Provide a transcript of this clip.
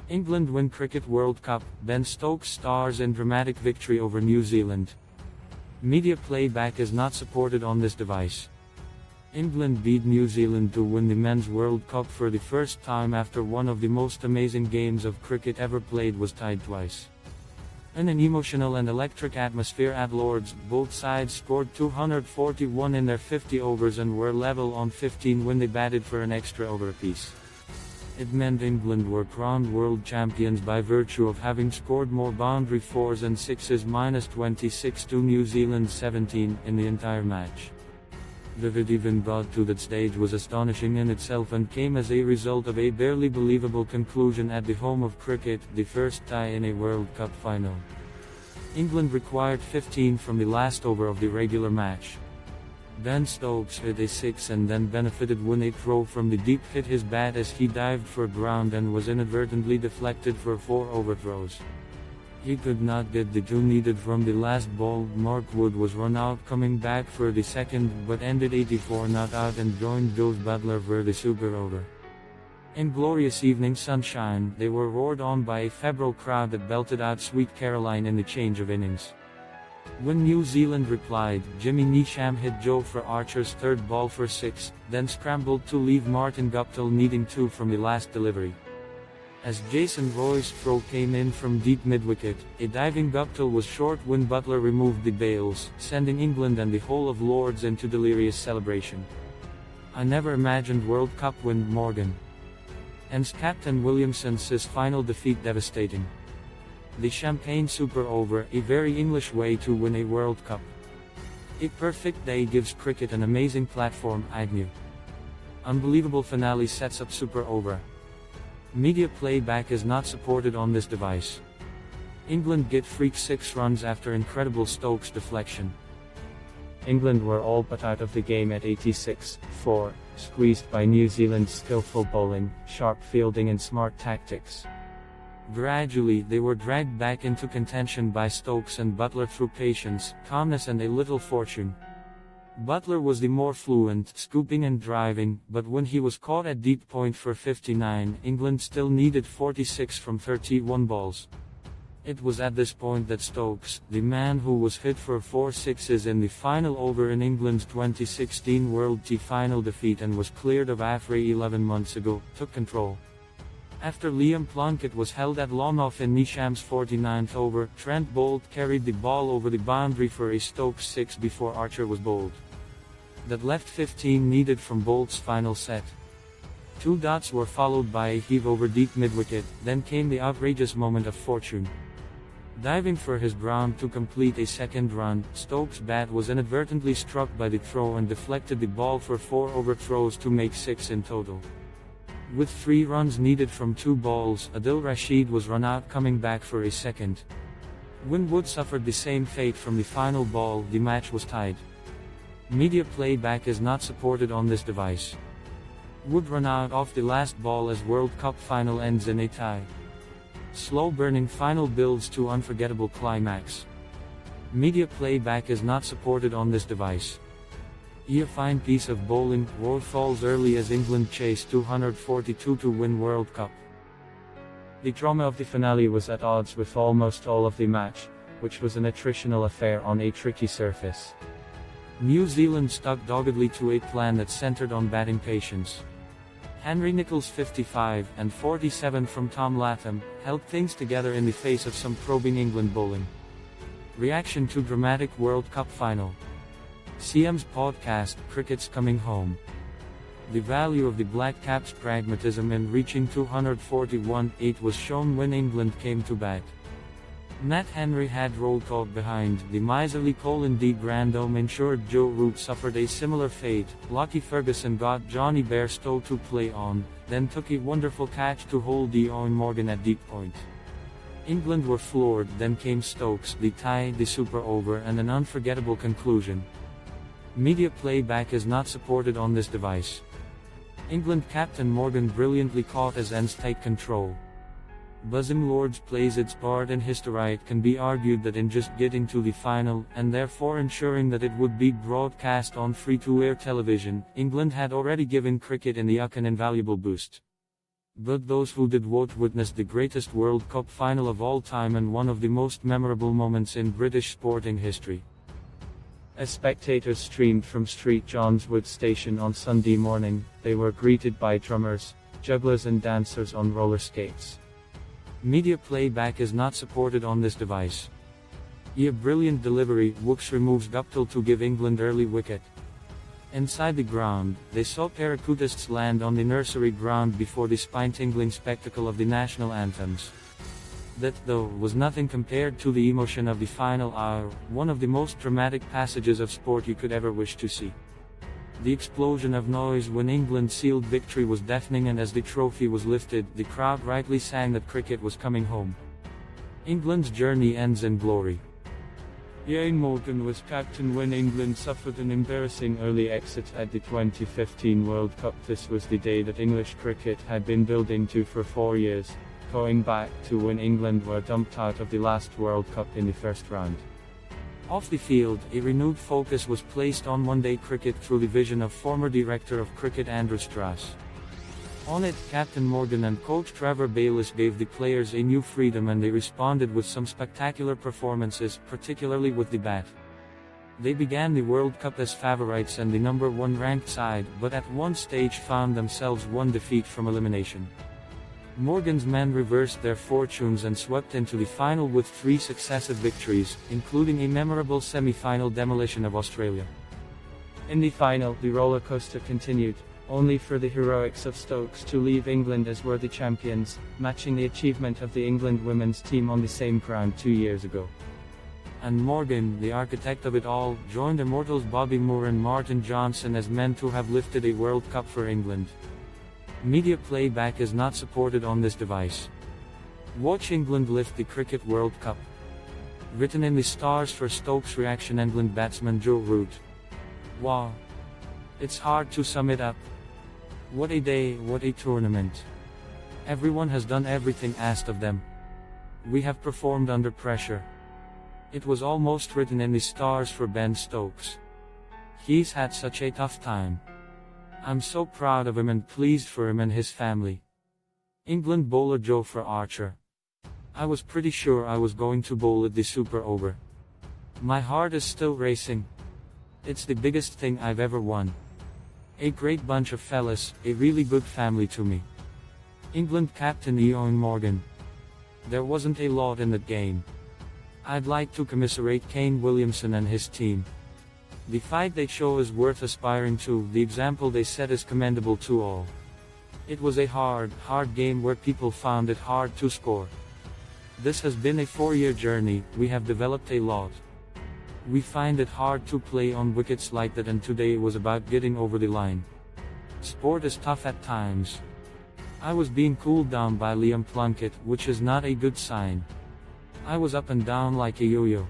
England win Cricket World Cup, Ben Stokes stars in dramatic victory over New Zealand. Media playback is not supported on this device. England beat New Zealand to win the Men's World Cup for the first time after one of the most amazing games of cricket ever played was tied twice. In an emotional and electric atmosphere at Lord's, both sides scored 241 in their 50 overs and were level on 15 when they batted for an extra over apiece. It meant England were crowned world champions by virtue of having scored more boundary fours and sixes -26 to New Zealand's 17 in the entire match. That it even got to that stage was astonishing in itself and came as a result of a barely believable conclusion at the home of cricket, the first tie in a World Cup final. England required 15 from the last over of the regular match. Ben Stokes hit a six and then benefited when a throw from the deep hit his bat as he dived for ground and was inadvertently deflected for 4 overthrows. He could not get the 2 needed from the last ball. Mark Wood was run out coming back for the second but ended 84 not out and joined Jos Buttler for the super over. In glorious evening sunshine, they were roared on by a febrile crowd that belted out Sweet Caroline in the change of innings. When New Zealand replied, Jimmy Neesham hit Joe for Archer's third ball for 6, then scrambled to leave Martin Guptill needing 2 from the last delivery. As Jason Roy's throw came in from deep mid-wicket, a diving Guptill was short when Buttler removed the bails, sending England and the whole of Lord's into delirious celebration. I never imagined World Cup win Morgan. Ends Captain Williamson's final defeat devastating. The Champagne Super Over, a very English way to win a World Cup. A perfect day gives cricket an amazing platform, Agnew. Unbelievable finale sets up Super Over. Media playback is not supported on this device. England get freak 6 runs after incredible Stokes deflection. England were all but out of the game at 86-4, squeezed by New Zealand's skillful bowling, sharp fielding and smart tactics. Gradually they were dragged back into contention by Stokes and Buttler through patience, calmness and a little fortune. Buttler was the more fluent, scooping and driving, but when he was caught at deep point for 59, England still needed 46 from 31 balls. It was at this point that Stokes, the man who was hit for 4 sixes in the final over in England's 2016 World T final defeat and was cleared of AFRE 11 months ago, took control. After Liam Plunkett was held at long-off in Neesham's 49th over, Trent Boult carried the ball over the boundary for a Stokes 6 before Archer was bowled. That left 15 needed from Boult's final set. 2 dots were followed by a heave over deep mid-wicket, then came the outrageous moment of fortune. Diving for his ground to complete a second run, Stokes' bat was inadvertently struck by the throw and deflected the ball for 4 overthrows to make 6 in total. With 3 runs needed from 2 balls, Adil Rashid was run out coming back for a second. When Wood suffered the same fate from the final ball, the match was tied. Media playback is not supported on this device. Wood run out off the last ball as World Cup final ends in a tie. Slow-burning final builds to unforgettable climax. Media playback is not supported on this device. A fine piece of bowling, Ward falls early as England chase 242 to win World Cup. The drama of the finale was at odds with almost all of the match, which was an attritional affair on a tricky surface. New Zealand stuck doggedly to a plan that centered on batting patience. Henry Nicholls' 55 and 47 from Tom Latham held things together in the face of some probing England bowling. Reaction to dramatic World Cup final. CM's podcast, Cricket's Coming Home. The value of the Black Caps' pragmatism in reaching 241-8 was shown when England came to bat. Nat Henry had roll caught behind, the miserly Colin D. Grandome ensured Joe Root suffered a similar fate, Lockie Ferguson got Johnny Bairstow to play on, then took a wonderful catch to hold Eoin Morgan at deep point. England were floored, then came Stokes, the tie, the super over and an unforgettable conclusion. Media playback is not supported on this device. England captain Morgan brilliantly caught as ends tight control. Buzzing Lords plays its part in history. It can be argued that in just getting to the final, and therefore ensuring that it would be broadcast on free-to-air television, England had already given cricket in the UK an invaluable boost. But those who did vote witnessed the greatest World Cup final of all time and one of the most memorable moments in British sporting history. As spectators streamed from St John's Wood Station on Sunday morning, they were greeted by drummers, jugglers and dancers on roller skates. Media playback is not supported on this device. A brilliant delivery, Wooks removes Guptill to give England early wicket. Inside the ground, they saw parachutists land on the nursery ground before the spine-tingling spectacle of the national anthems. That, though, was nothing compared to the emotion of the final hour, one of the most dramatic passages of sport you could ever wish to see. The explosion of noise when England sealed victory was deafening, and as the trophy was lifted, the crowd rightly sang that cricket was coming home. England's journey ends in glory. Ian Morgan was captain when England suffered an embarrassing early exit at the 2015 World Cup. This was the day that English cricket had been building to for 4 years, going back to when England were dumped out of the last World Cup in the first round. Off the field, a renewed focus was placed on one-day cricket through the vision of former director of cricket Andrew Strauss. On it, Captain Morgan and coach Trevor Bayliss gave the players a new freedom, and they responded with some spectacular performances, particularly with the bat. They began the World Cup as favourites and the number 1 ranked side, but at one stage found themselves one defeat from elimination. Morgan's men reversed their fortunes and swept into the final with 3 successive victories, including a memorable semi-final demolition of Australia. In the final, the roller coaster continued, only for the heroics of Stokes to leave England as worthy champions, matching the achievement of the England women's team on the same ground 2 years ago. And Morgan, the architect of it all, joined immortals Bobby Moore and Martin Johnson as men to have lifted a World Cup for England. Media playback is not supported on this device. Watch England lift the Cricket World Cup. Written in the stars for Stokes' reaction, England batsman Joe Root. Wow. It's hard to sum it up. What a day, what a tournament. Everyone has done everything asked of them. We have performed under pressure. It was almost written in the stars for Ben Stokes. He's had such a tough time. I'm so proud of him and pleased for him and his family. England bowler Joe for Archer. I was pretty sure I was going to bowl at the super over. My heart is still racing. It's the biggest thing I've ever won. A great bunch of fellas, a really good family to me. England captain Ian Morgan. There wasn't a lot in that game. I'd like to commiserate Kane Williamson and his team. The fight they show is worth aspiring to, the example they set is commendable to all. It was a hard game where people found it hard to score. This has been a 4-year journey, we have developed a lot. We find it hard to play on wickets like that, and today was about getting over the line. Sport is tough at times. I was being cooled down by Liam Plunkett, which is not a good sign. I was up and down like a yo-yo.